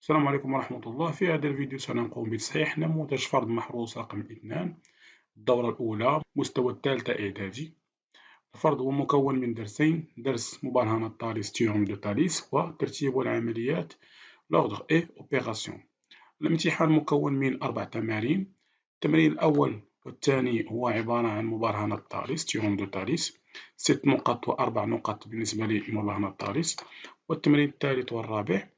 السلام عليكم ورحمة الله. في هذا الفيديو سنقوم بتصحيح نموذج فرض محروس رقم 2 الدورة الأولى مستوى الثالثة إعدادي. الفرض هو مكون من درسين: درس مبرهنة تاليس تيورم دو تاليس وترتيب العمليات لوردر إي أوبيراسيون. الامتحان مكون من 4 تمارين. التمرين الأول والثاني هو عبارة عن مبرهنة تاليس تيورم دو تاليس 6 نقط و4 نقط بالنسبة لمبرهنة تاليس. والتمرين الثالث والرابع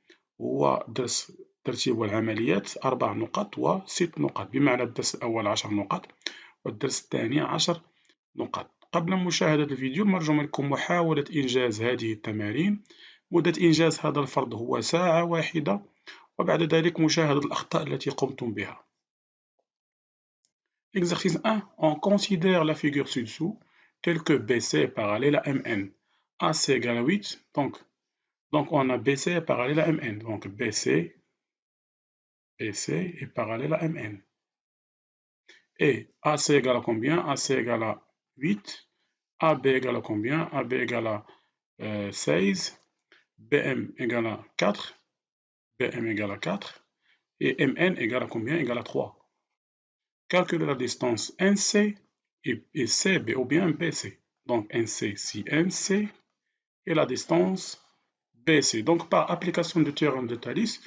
هو درس ترتيب العمليات 4 نقط و6 نقط، بمعنى الدرس الأول 10 نقط والدرس الثاني 10 نقط. قبل مشاهدة الفيديو نرجو منكم محاولة إنجاز هذه التمارين. مدة إنجاز هذا الفرض هو ساعة واحدة، وبعد ذلك مشاهدة الأخطاء التي قمتم بها. Exercice 1. On considère la figure ci-dessous telle que BC est parallèle à MN. AC égale à 8. Donc on a BC est parallèle à MN. Donc BC est parallèle à MN. Et AC égale à combien? AC égale à 8. AB égale à combien? AB égale à 16. BM égale à 4. BM égale à 4. Et MN égale à combien? Égale à 3. Calculer la distance NC et CB ou bien BC. Donc NC si NC et la distance BC. Donc par application du théorème de Thalès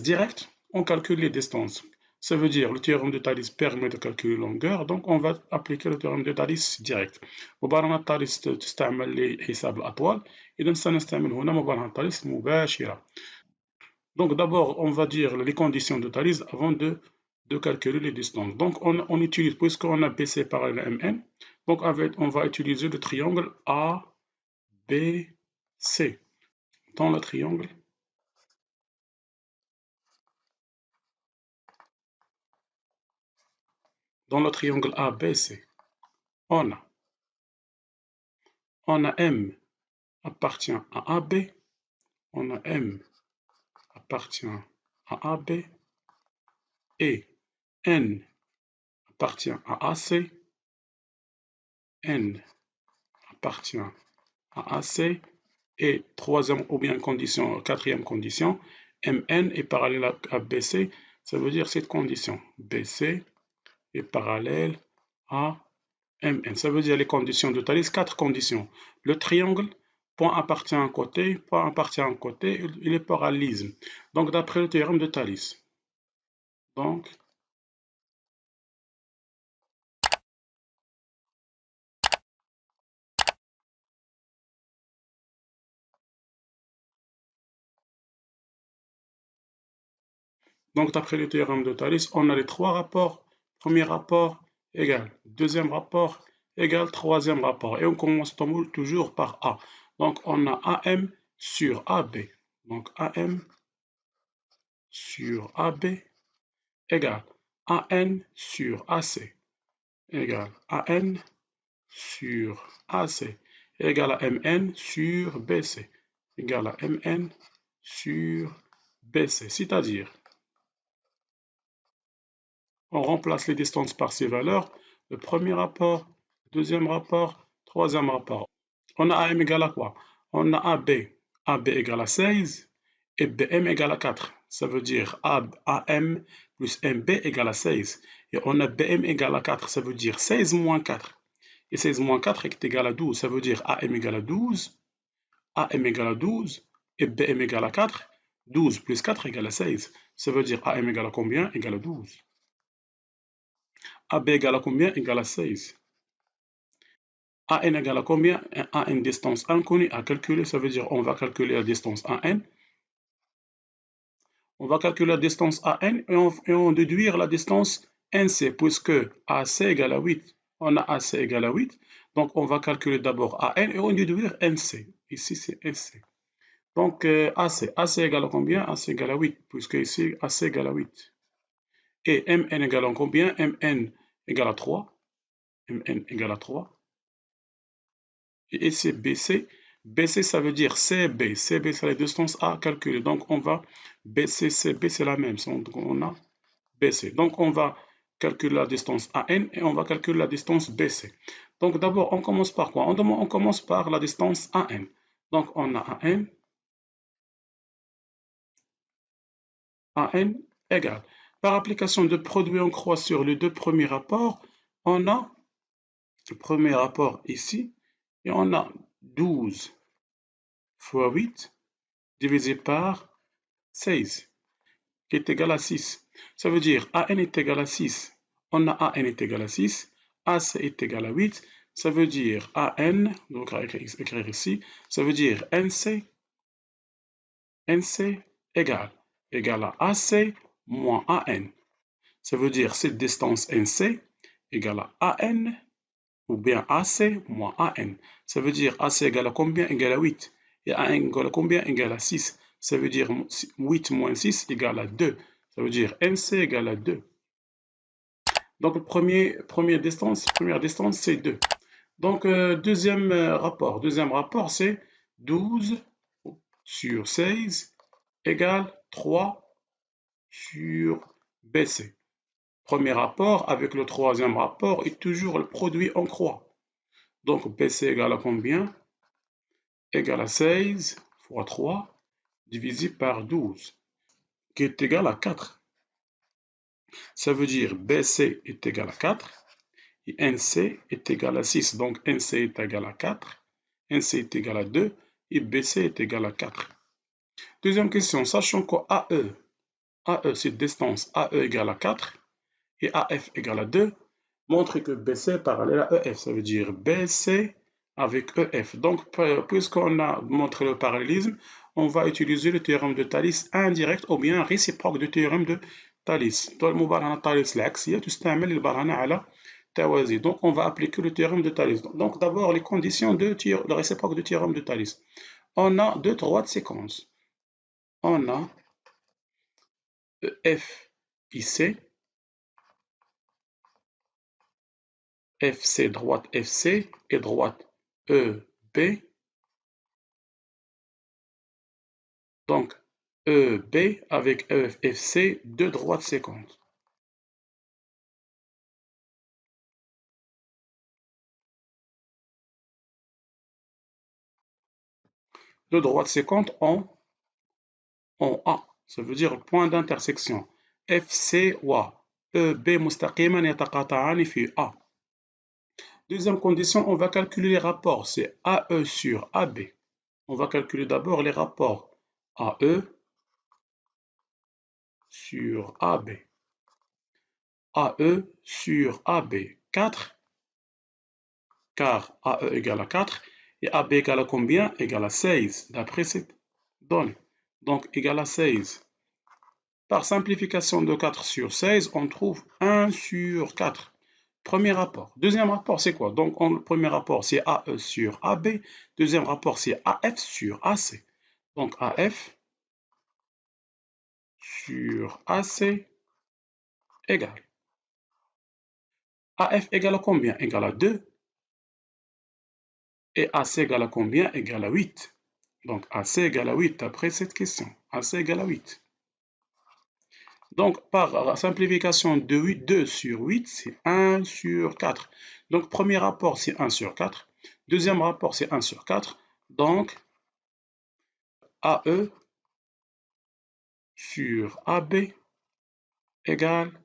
direct, on calcule les distances. Ça veut dire le théorème de Thalès permet de calculer la longueur, donc on va appliquer le théorème de Thalès direct. مبارنة تاليس تستعمل لحساب الأطوال، إذا سنستعمل هنا مبارنة تاليس مباشرة. Donc d'abord on va dire les conditions de Thalès avant de calculer les distances. Donc on utilise, puisqu'on a BC parallèle à MN, donc on va utiliser le triangle ABC. Dans le triangle ABC, on a M appartient à AB, on a M appartient à AB, et N appartient à AC, N appartient à AC, et troisième ou bien condition, quatrième condition, MN est parallèle à BC, ça veut dire cette condition, BC est parallèle à MN. Ça veut dire les conditions de Thalès, 4 conditions. Le triangle, point appartient à un côté, point appartient à un côté, il est parallélisme. Donc d'après le théorème de Thalès. Donc d'après le théorème de Thalès, on a les 3 rapports. Premier rapport égal, deuxième rapport égal, troisième rapport. Et on commence toujours par A. Donc on a AM sur AB. Donc AM sur AB égale AN sur AC égale AN sur AC égale à MN sur BC égale à MN sur BC. C'est-à-dire, on remplace les distances par ces valeurs. Le premier rapport, deuxième rapport, troisième rapport. On a AM égale à quoi? On a AB. AB égale à 16 et BM égale à 4. Ça veut dire AM plus MB égale à 16. Et on a BM égale à 4. Ça veut dire 16 moins 4. Et 16 moins 4 est égal à 12. Ça veut dire AM égale à 12. AM égale à 12. Et BM égale à 4. 12 plus 4 égale à 16. Ça veut dire AM égale à combien? Égale à 12. AB égale à combien? Égale à 16. AN égale à combien? A une distance inconnue à calculer, ça veut dire on va calculer la distance AN. On va calculer la distance AN et on déduire la distance NC, puisque AC égale à 8. On a AC égale à 8. Donc on va calculer d'abord AN et on déduire NC. Ici c'est NC. Donc AC égale à combien? AC égale à 8, puisque ici AC égale à 8. Et MN égale à combien? MN égale à 3. MN égale à 3. Et ici BC. BC ça veut dire CB. CB c'est la distance à calculer. Donc on va BC, CB c'est la même. Donc on a BC. Donc on va calculer la distance AN et on va calculer la distance BC. Donc d'abord on commence par quoi? On commence par la distance AN. Donc on a AN AN égale. Par application de produit en croix sur les deux premiers rapports, on a le premier rapport ici, et on a 12 fois 8 divisé par 16, qui est égal à 6. Ça veut dire AN est égal à 6. On a AN est égal à 6, AC est égal à 8. Ça veut dire AN, donc on va écrire ici, ça veut dire NC égale à AC moins AN. Ça veut dire cette distance NC égale à AN ou bien AC moins AN. Ça veut dire AC égale à combien? Égale à 8. Et AN égale à combien? Égale à 6. Ça veut dire 8 moins 6 égale à 2. Ça veut dire NC égale à 2. Donc, première distance, c'est 2. Donc, deuxième rapport, c'est 12 sur 16 égale 3 sur BC. Premier rapport avec le troisième rapport est toujours le produit en croix. Donc, BC égale à combien? Égale à 16 fois 3 divisé par 12, qui est égal à 4. Ça veut dire BC est égal à 4 et NC est égal à 6. Donc, NC est égal à 4, NC est égal à 2 et BC est égal à 4. Deuxième question, sachant que AE c'est distance AE égale à 4 et AF égale à 2, montre que BC est parallèle à EF. Ça veut dire BC avec EF. Donc, puisqu'on a montré le parallélisme, on va utiliser le théorème de Thalès indirect ou bien réciproque du théorème de Thalès. Donc, on va appliquer le théorème de Thalès. Donc, d'abord, les conditions de la réciproque du théorème de Thalès. On a deux droites séquences. On a EF IC, FC droite FC et droite EB. Donc, EB avec EFC, deux droites séquentes. Deux droites séquentes en A. Ça veut dire point d'intersection. FC و EB مستقيما يتقاطعان في A. Deuxième condition, on va calculer les rapports. C'est AE sur AB. On va calculer d'abord les rapports AE sur AB. AE sur AB, 4, car AE égale à 4, et AB égale à combien? Égale à 16, d'après cette donnée. Donc, égale à 16. Par simplification de 4 sur 16, on trouve 1 sur 4. Premier rapport. Deuxième rapport, c'est quoi? Donc, le premier rapport, c'est AE sur AB. Deuxième rapport, c'est AF sur AC. Donc, AF sur AC égale. AF égale à combien? Égale à 2. Et AC égale à combien? Égale à 8. Donc, AC égale à 8 après cette question. AC égale à 8. Donc, par simplification de 8, 2 sur 8, c'est 1 sur 4. Donc, premier rapport, c'est 1 sur 4. Deuxième rapport, c'est 1 sur 4. Donc, AE sur AB égale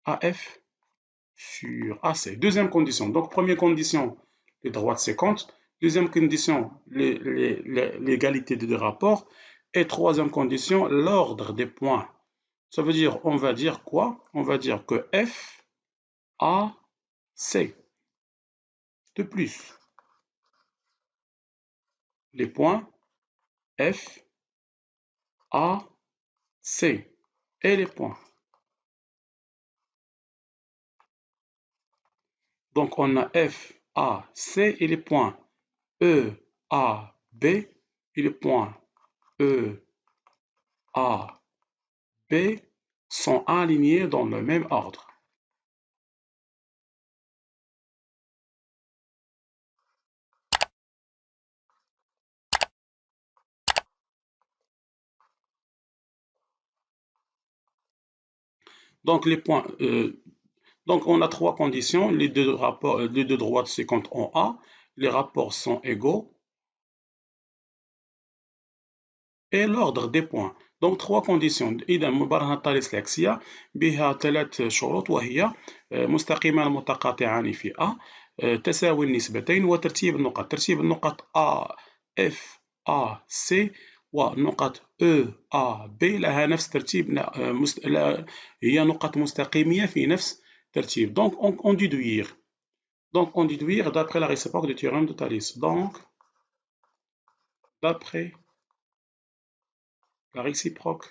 AF sur AC. Deuxième condition. Donc, première condition, les droites séquentes. Deuxième condition, l'égalité des deux rapports. Et troisième condition, l'ordre des points. Ça veut dire, on va dire quoi? On va dire que F, A, C. De plus, les points F, A, C et les points. Donc, on a F, A, C et les points E, A, B et les points E, A, B sont alignés dans le même ordre. Donc, donc on a trois conditions. Les deux droites séquentes en A. Les rapports sont égaux. et l'ordre des points. Donc trois conditions. إذا مبرهن الثالث العكسية بها ثلاث شروط وهي مستقيمان متقاطعان في A، تساوي النسبتين، وترتيب النقط. ترتيب النقط A F A C ونقط E A B لها نفس ترتيب، هي نقط مستقيمية في نفس ترتيب. Donc on déduire. Donc on déduire d'après la réciproque du théorème de Thalès. Donc d'après la réciproque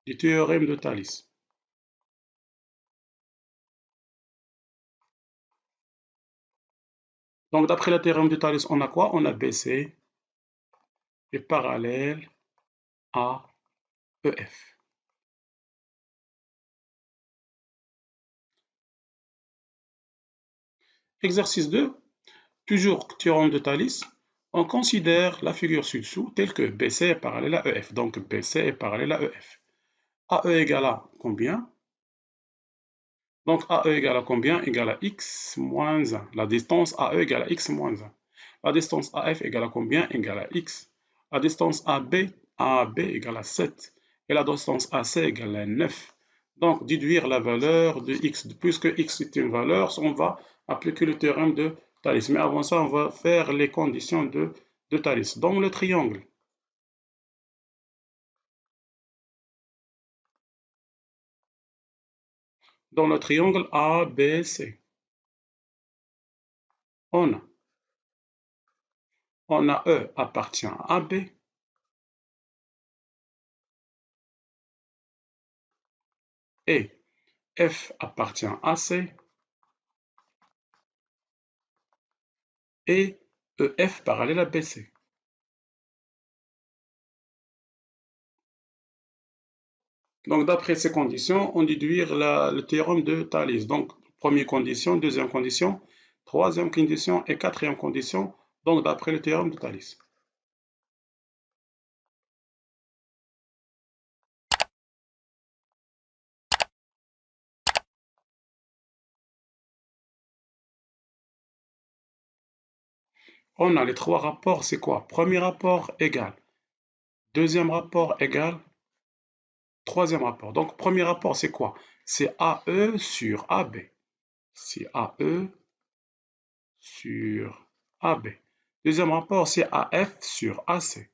du théorème de Thalès. Donc d'après le théorème de Thalès, on a quoi? On a BC est parallèle à EF. Exercice 2, toujours théorème de Thalès, on considère la figure ci-dessous telle que BC est parallèle à EF. Donc BC est parallèle à EF. AE égale à combien? Donc AE égale à combien? Égale à x moins 1. La distance AE égale à x moins 1. La distance AF égale à combien? Égale à x. La distance AB égale à 7. Et la distance AC égale à 9. Donc déduire la valeur de x. Puisque x est une valeur, on va appliquer le théorème de Thalès. Mais avant ça, on va faire les conditions de Thalès. Dans le triangle, ABC, on a E appartient à B et F appartient à C et EF parallèle à BC. Donc, d'après ces conditions, on déduit le théorème de Thalès. Donc, première condition, deuxième condition, troisième condition et quatrième condition, donc d'après le théorème de Thalès. On a les trois rapports, c'est quoi? Premier rapport égal, deuxième rapport égal, troisième rapport. Donc, premier rapport, c'est quoi? C'est AE sur AB. C'est AE sur AB. Deuxième rapport, c'est AF sur AC.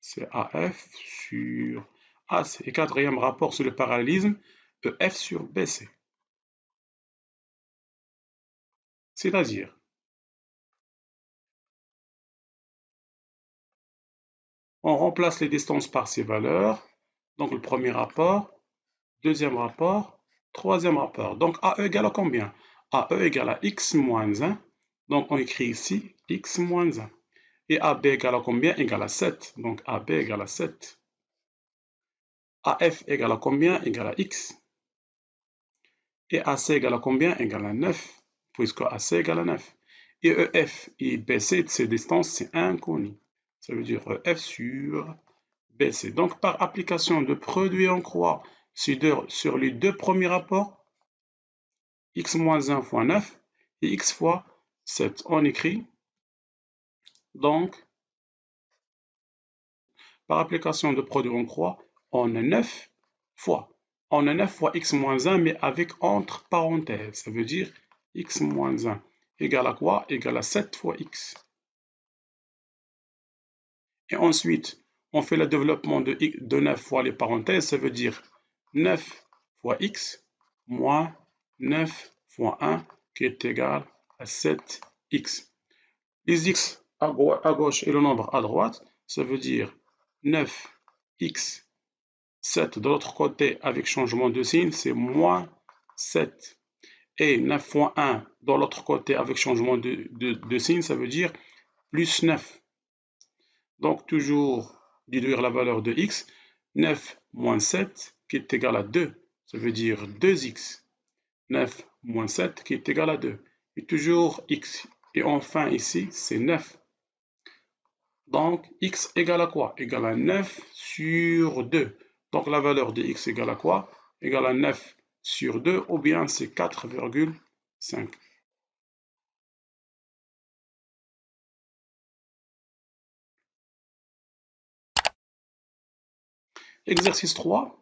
C'est AF sur AC. Et quatrième rapport sur le parallélisme, EF sur BC. C'est-à-dire, on remplace les distances par ces valeurs. Donc le premier rapport, deuxième rapport, troisième rapport. Donc AE égale à combien? AE égale à x moins 1. Donc on écrit ici x moins 1. Et AB égale à combien? Égale à 7. Donc AB égale à 7. AF égale à combien? Égale à x. Et AC égale à combien? Égale à 9, puisque AC égale à 9. Et EF et BC de ces distances, c'est inconnu. Ça veut dire EF sur BC. Donc, par application de produit en croix sur les deux premiers rapports, x moins 1 fois 9 et x fois 7. On écrit donc, par application de produit en croix, on a 9 fois. On a 9 fois x moins 1, mais avec entre parenthèses. Ça veut dire x moins 1 égale à quoi? Égale à 7 fois x. Et ensuite, on fait le développement de 9 fois les parenthèses. Ça veut dire 9 fois x moins 9 fois 1 qui est égal à 7x. Les x à gauche et le nombre à droite, ça veut dire 9x. 7 de l'autre côté avec changement de signe, c'est moins 7. Et 9 fois 1 de l'autre côté avec changement de signe, ça veut dire plus 9. Donc toujours déduire la valeur de x. 9 moins 7 qui est égal à 2, ça veut dire 2x. 9 moins 7 qui est égal à 2. Et toujours x. Et enfin ici, c'est 9. Donc, x égale à quoi? Égale à 9 sur 2. Donc, la valeur de x égale à quoi? Égale à 9 sur 2, ou bien c'est 4,5. Exercice 3.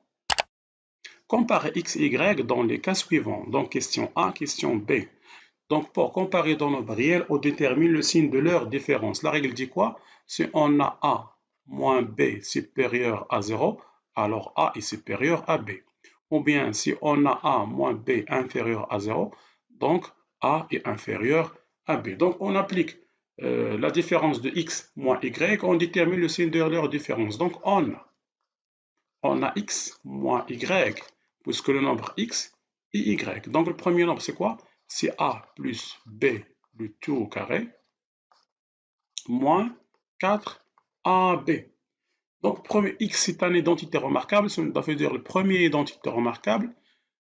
Comparer x et y dans les cas suivants. Donc, question A, question B. Donc, pour comparer deux nombres réels, on détermine le signe de leur différence. La règle dit quoi? Si on a A moins B supérieur à 0, alors A est supérieur à B. Ou bien, si on a A moins B inférieur à 0, donc A est inférieur à B. Donc, on applique la différence de x moins y, on détermine le signe de leur différence. Donc, on a x moins y, puisque le nombre x est y. Donc, le premier nombre, c'est quoi? C'est a plus b, le tout au carré, moins 4ab. Donc, premier x, c'est une identité remarquable, ça veut dire le premier identité remarquable.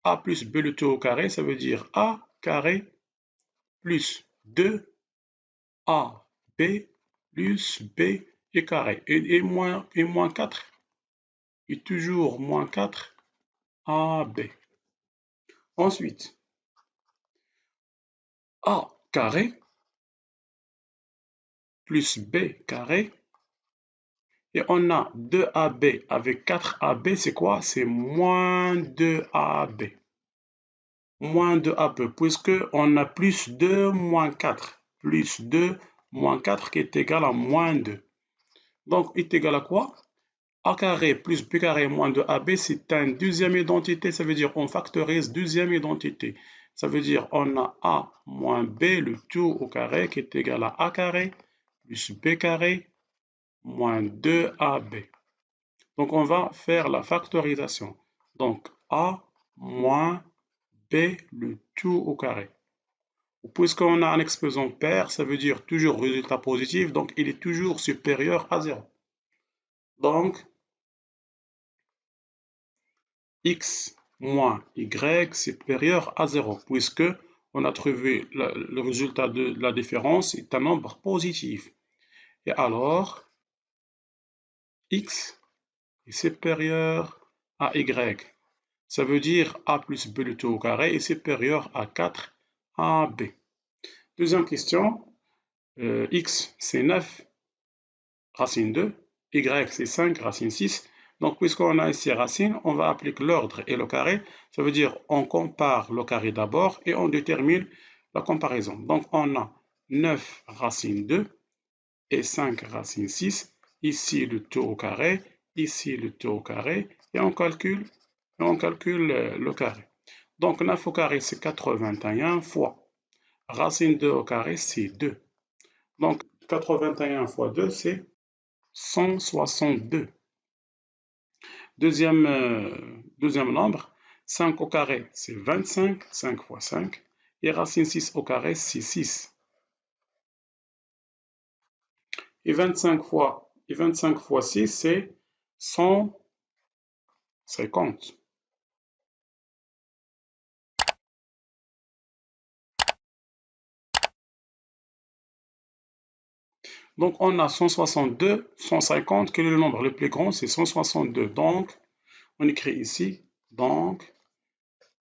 A plus b, le tout au carré, ça veut dire a carré plus 2ab plus b et carré. Et moins 4, et toujours moins 4ab. Ensuite, a carré plus b carré. Et on a 2ab avec 4ab, c'est quoi? C'est moins 2ab. Moins 2ab, puisque on a plus 2 moins 4. Plus 2 moins 4 qui est égal à moins 2. Donc, est égal à quoi? A carré plus b carré moins 2ab, c'est une deuxième identité. Ça veut dire on factorise deuxième identité. Ça veut dire on a a moins b, le tout au carré, qui est égal à a carré plus b carré moins 2ab. Donc, on va faire la factorisation. Donc, a moins b, le tout au carré. Puisqu'on a un exposant pair, ça veut dire toujours résultat positif, donc il est toujours supérieur à 0. Donc, x moins y supérieur à 0, puisque on a trouvé le résultat de la différence est un nombre positif. Et alors, x est supérieur à y. Ça veut dire a plus b le tout au carré est supérieur à 4ab. Deuxième question, x c'est 9 racine 2, y c'est 5 racine 6. Donc puisqu'on a ici racine, on va appliquer l'ordre et le carré. Ça veut dire on compare le carré d'abord et on détermine la comparaison. Donc on a 9 racine 2 et 5 racine 6. Ici le tout au carré, ici le tout au carré et on calcule le carré. Donc 9 au carré, c'est 81 fois racine 2 au carré, c'est 2. Donc 81 fois 2, c'est 162. Deuxième nombre, 5 au carré, c'est 25, 5 fois 5. Et racine 6 au carré, c'est 6. Et 25 fois 6, c'est 150. Donc, on a 162, 150. Quel est le nombre le plus grand? C'est 162. Donc, on écrit ici, donc,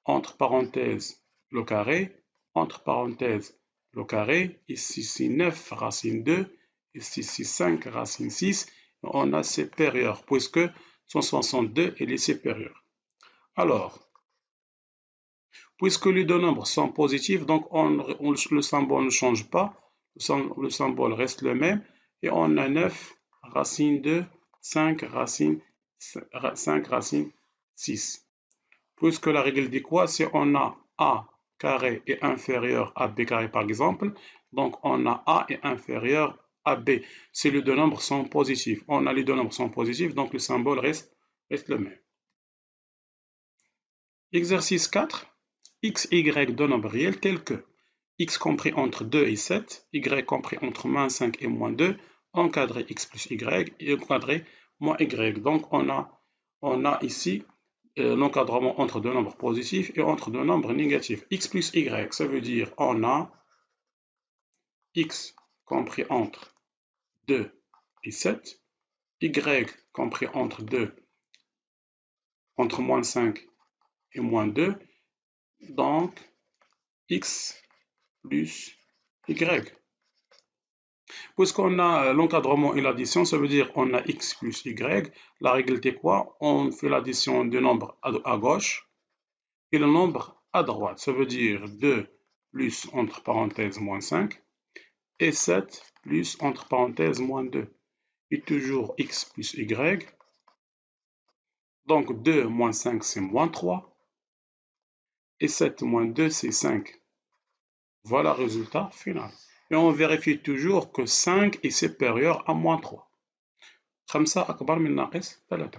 entre parenthèses, le carré, entre parenthèses, le carré. Ici, c'est 9 racine 2. Ici, c'est 5 racine 6. On a supérieur, puisque 162 est supérieur. Alors, puisque les deux nombres sont positifs, donc le symbole ne change pas, le symbole reste le même, et on a 9 racine 2, 5 racine 6. Puisque la règle dit quoi? Si on a a carré est inférieur à b carré par exemple, donc on a a est inférieur à b. Si les deux nombres sont positifs, on a les deux nombres sont positifs, donc le symbole reste le même. Exercice 4. X et Y deux nombres réels tels que x compris entre 2 et 7, y compris entre moins 5 et moins 2, encadré x plus y et encadré moins y. Donc on a ici l'encadrement entre deux nombres positifs et entre deux nombres négatifs. X plus y, ça veut dire on a x compris entre 2 et 7, y compris entre moins 5 et moins 2, donc x plus y. Puisqu'on a l'encadrement et l'addition, ça veut dire qu'on a x plus y. La règle c'est quoi? On fait l'addition du nombre à gauche et le nombre à droite. Ça veut dire 2 plus entre parenthèses moins 5 et 7 plus entre parenthèses moins 2. Et toujours x plus y. Donc 2 moins 5 c'est moins 3 et 7 moins 2 c'est 5. Voilà le résultat final. Et on vérifie toujours que 5 est supérieur à moins 3. 5 أكبر من ناقص 3.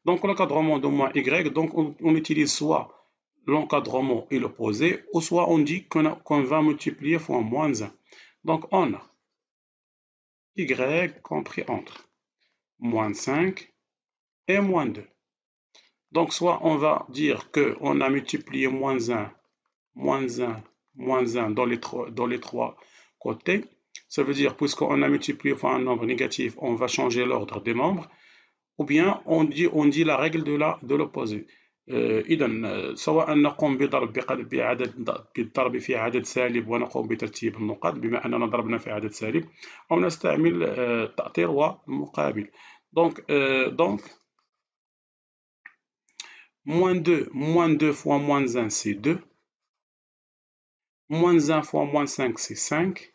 Donc l'encadrement de moins y, donc on utilise soit l'encadrement et l'opposé, ou soit on dit qu'on va multiplier fois moins 1. Donc on a y compris entre moins 5 et moins 2. Donc soit on va dire qu'on a multiplié moins 1, moins 1, moins 1 dans les trois côtés. Ça veut dire, puisqu'on a multiplié par un nombre négatif, on va changer l'ordre des nombres. Ou bien on dit la règle de l'opposé. إذا سواء نقوم بالضرب في عدد سالب ونقوم بترتيب النقاط بما أننا ضربنا في عدد سالب أو نستعمل التأطير والمقابل. Donc moins 2 fois moins 1 c'est 2. Moins 1 fois moins 5 c'est 5.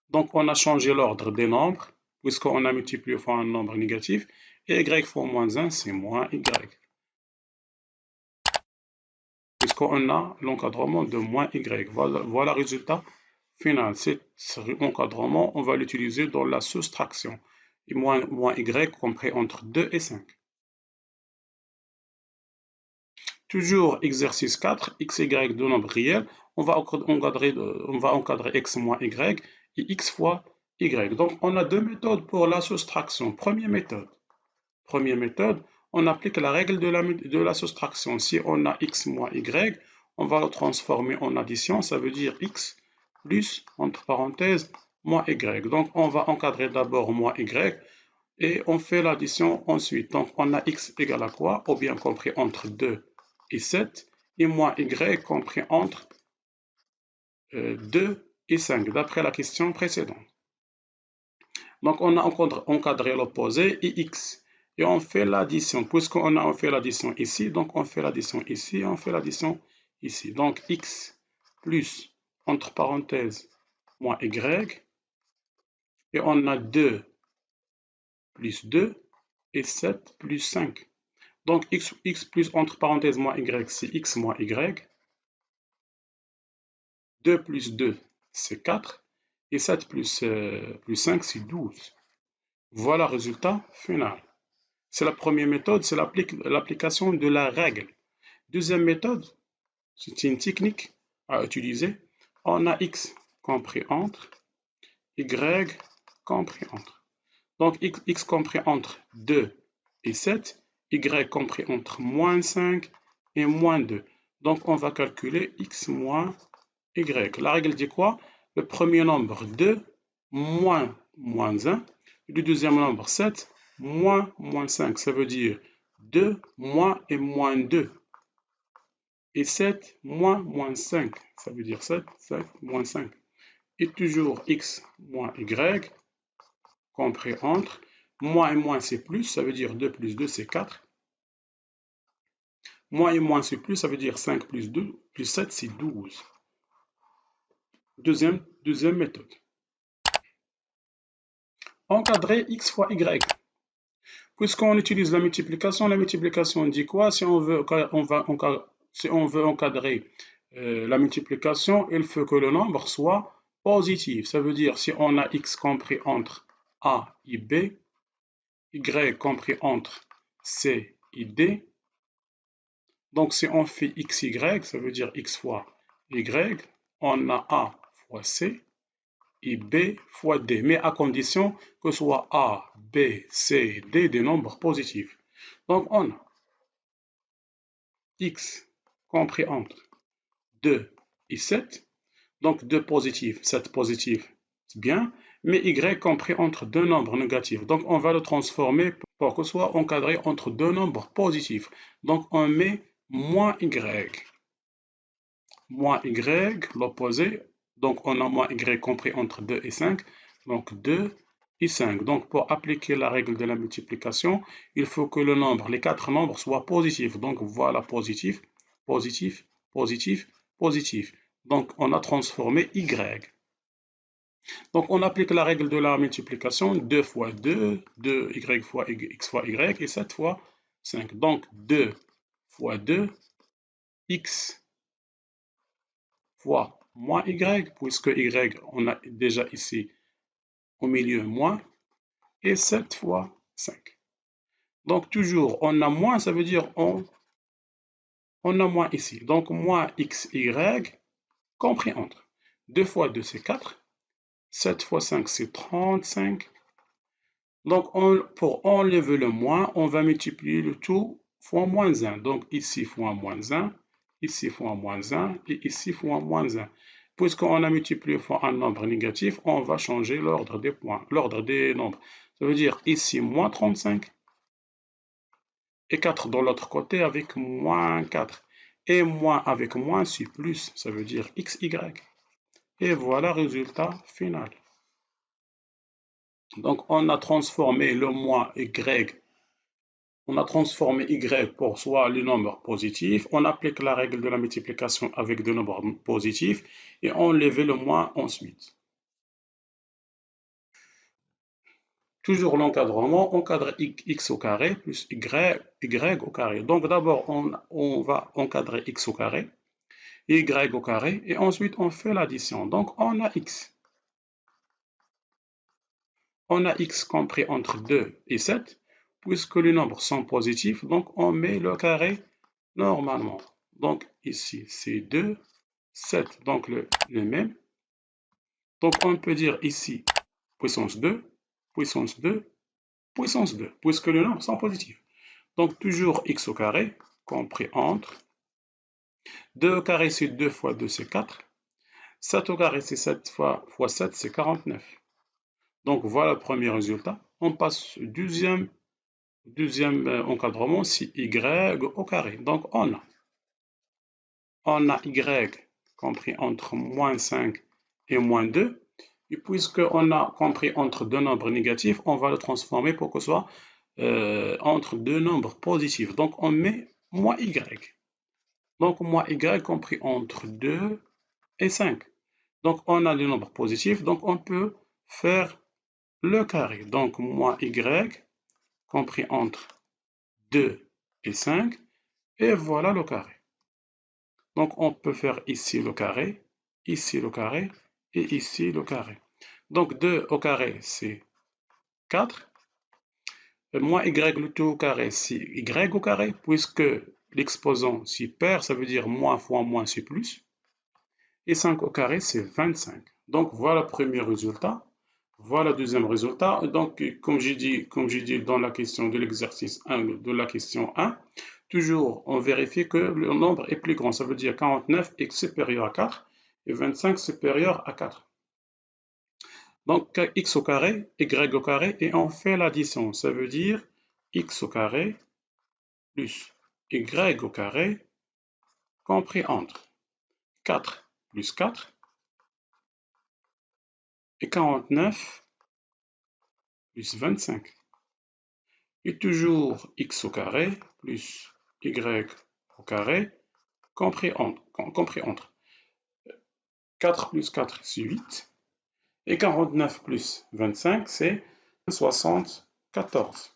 Donc on a changé l'ordre des nombres puisqu'on a multiplié par un nombre négatif. Et y fois moins 1 c'est moins y. Puisqu'on a l'encadrement de moins y. Voilà le résultat final. Cet encadrement, on va l'utiliser dans la soustraction. Et moins y compris entre 2 et 5. Toujours exercice 4, x, y de nombres réels. On va encadrer x moins y et x fois y. Donc on a deux méthodes pour la soustraction. Première méthode, on applique la règle de la soustraction. Si on a x moins y, on va le transformer en addition. Ça veut dire x plus, entre parenthèses, moins y. Donc on va encadrer d'abord moins y et on fait l'addition ensuite. Donc on a x égale à quoi? Ou bien compris entre 2 et 7 et moins y compris entre 2 et 5 d'après la question précédente. Donc on a encadré l'opposé et x. Et on fait l'addition. Puisqu'on a fait l'addition ici, donc on fait l'addition ici et on fait l'addition ici. Donc x plus, entre parenthèses, moins y. Et on a 2 plus 2 et 7 plus 5. Donc x plus, entre parenthèses, moins y, c'est x moins y. 2 plus 2, c'est 4. Et 7 plus 5, c'est 12. Voilà le résultat final. C'est la première méthode, c'est l'application de la règle. Deuxième méthode, c'est une technique à utiliser. On a x compris entre, y compris entre. Donc x compris entre 2 et 7, y compris entre moins 5 et moins 2. Donc on va calculer x moins y. La règle dit quoi? Le premier nombre 2 moins 1. Le deuxième nombre 7 moins 5. Ça veut dire 2 moins et moins 2. Et 7 moins 5. Ça veut dire 7 moins 5. Et toujours x moins y compris entre. Moins et moins c'est plus. Ça veut dire 2 plus 2 c'est 4. Moins et moins c'est plus. Ça veut dire 5 plus 2 plus 7 c'est 12. Deuxième méthode. Encadrer x fois y. Puisqu'on utilise la multiplication dit quoi? Si on veut encadrer la multiplication, il faut que le nombre soit positif. Ça veut dire si on a x compris entre a et b, y compris entre c et d. Donc si on fait xy, ça veut dire x fois y, on a a fois c et b fois d, mais à condition que ce soit a, b, c, d des nombres positifs. Donc on a x compris entre 2 et 7, donc 2 positifs, 7 positifs, c'est bien, mais y compris entre deux nombres négatifs. Donc on va le transformer pour que ce soit encadré entre deux nombres positifs. Donc on met moins y, l'opposé. Donc, on a moins y compris entre 2 et 5. Donc, 2 et 5. Donc, pour appliquer la règle de la multiplication, il faut que le nombre, les quatre nombres soient positifs. Donc, voilà, positif, positif, positif, positif. Donc, on a transformé y. Donc, on applique la règle de la multiplication, 2 fois 2, 2y fois x fois y, et 7 fois 5. Donc, 2 fois 2, x fois moins y, puisque y, on a déjà ici au milieu moins, et 7 fois 5. Donc, toujours, on a moins, ça veut dire on a moins ici. Donc, moins x, y, compris entre. 2 fois 2, c'est 4. 7 fois 5, c'est 35. Donc, pour enlever le moins, on va multiplier le tout fois moins 1. Donc, ici fois moins 1, ici fois moins 1 et ici fois moins 1. Puisqu'on a multiplié fois un nombre négatif, on va changer l'ordre des points, l'ordre des nombres. Ça veut dire ici moins 35 et 4 de l'autre côté avec moins 4. Et moins avec moins, c'est plus, ça veut dire x, y. Et voilà le résultat final. Donc, on a transformé le moins y, on a transformé y pour soit le nombre positif, on applique la règle de la multiplication avec des nombres positifs et on enlevé le moins ensuite. Toujours l'encadrement, encadrer x au carré plus y au carré. Donc d'abord, on va encadrer x au carré, y au carré, et ensuite on fait l'addition. Donc on a x. On a x compris entre 2 et 7, puisque les nombres sont positifs, donc on met le carré normalement. Donc ici, c'est 2, 7, donc le même. Donc on peut dire ici, puissance 2, puissance 2, puissance 2, puisque les nombres sont positifs. Donc toujours x au carré, compris entre 2 au carré, c'est 2 fois 2, c'est 4. 7 au carré, c'est 7 fois 7, c'est 49. Donc voilà le premier résultat. On passe au deuxième encadrement, c'est y au carré. Donc on a y compris entre moins 5 et moins 2. Et puisqu'on a compris entre deux nombres négatifs, on va le transformer pour que ce soit entre deux nombres positifs. Donc on met moins y. Donc moins y compris entre 2 et 5. Donc on a les nombres positifs, donc on peut faire le carré. Donc moins y compris entre 2 et 5. Et voilà le carré. Donc on peut faire ici le carré et ici le carré. Donc 2 au carré, c'est 4. Moins y le tout au carré, c'est y au carré, puisque l'exposant, c'est pair, ça veut dire moins fois moins, c'est plus. Et 5 au carré, c'est 25. Donc voilà le premier résultat. Voilà le deuxième résultat. Donc, comme j'ai dit dans la question de l'exercice 1, de la question 1, toujours on vérifie que le nombre est plus grand. Ça veut dire 49 est supérieur à 4 et 25 supérieur à 4. Donc x au carré, y au carré, et on fait l'addition. Ça veut dire x au carré plus y au carré compris entre 4 plus 4 et 49 plus 25. Et toujours x au carré plus y au carré compris entre 4 plus 4, c'est 8. Et 49 plus 25, c'est 74.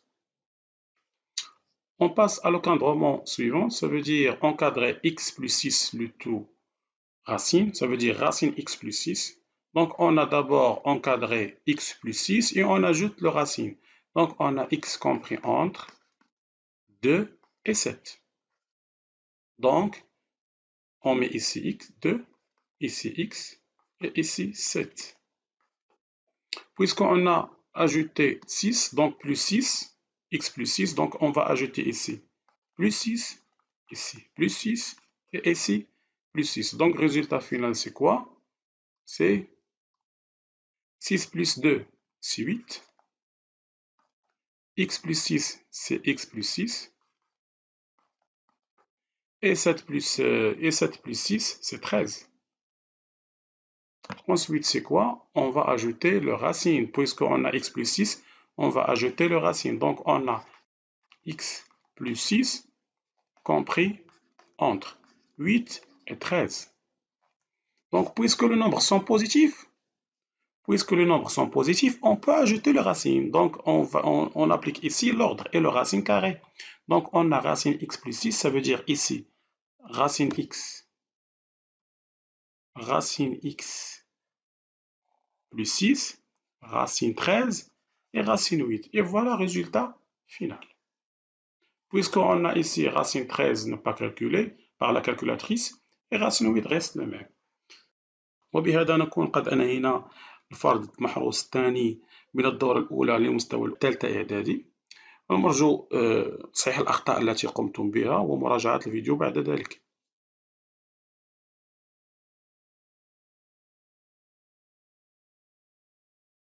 On passe à l'encadrement suivant, ça veut dire encadrer x plus 6 le tout racine, ça veut dire racine x plus 6. Donc on a d'abord encadré x plus 6 et on ajoute le racine. Donc on a x compris entre 2 et 7. Donc on met ici x, 2, ici x et ici 7. Puisqu'on a ajouté 6, donc plus 6, x plus 6, donc on va ajouter ici plus 6, ici plus 6 et ici plus 6. Donc résultat final, c'est quoi? C'est 6 plus 2, c'est 8. X plus 6, c'est x plus 6. Et 7 plus 6, c'est 13. Ensuite, c'est quoi? On va ajouter le racine. Puisqu'on a x plus 6, on va ajouter le racine. Donc, on a x plus 6 compris entre 8 et 13. Donc, puisque les nombres sont positifs, on peut ajouter le racine. Donc, on applique ici l'ordre et le racine carré. Donc, on a racine x plus 6, ça veut dire ici, racine x plus 6, racine 13 et racine 8. Et voilà le résultat final. Puisqu'on a ici racine 13 ne pas calculée par la calculatrice, et racine 8 reste le même. وبهذا نكون قد أنهينا الفرض المحروس الثاني من الدورة الأولى لمستوى الثالثة إعدادي. ونرجو تصحيح الأخطاء التي قمتم بها ومراجعة الفيديو بعد ذلك.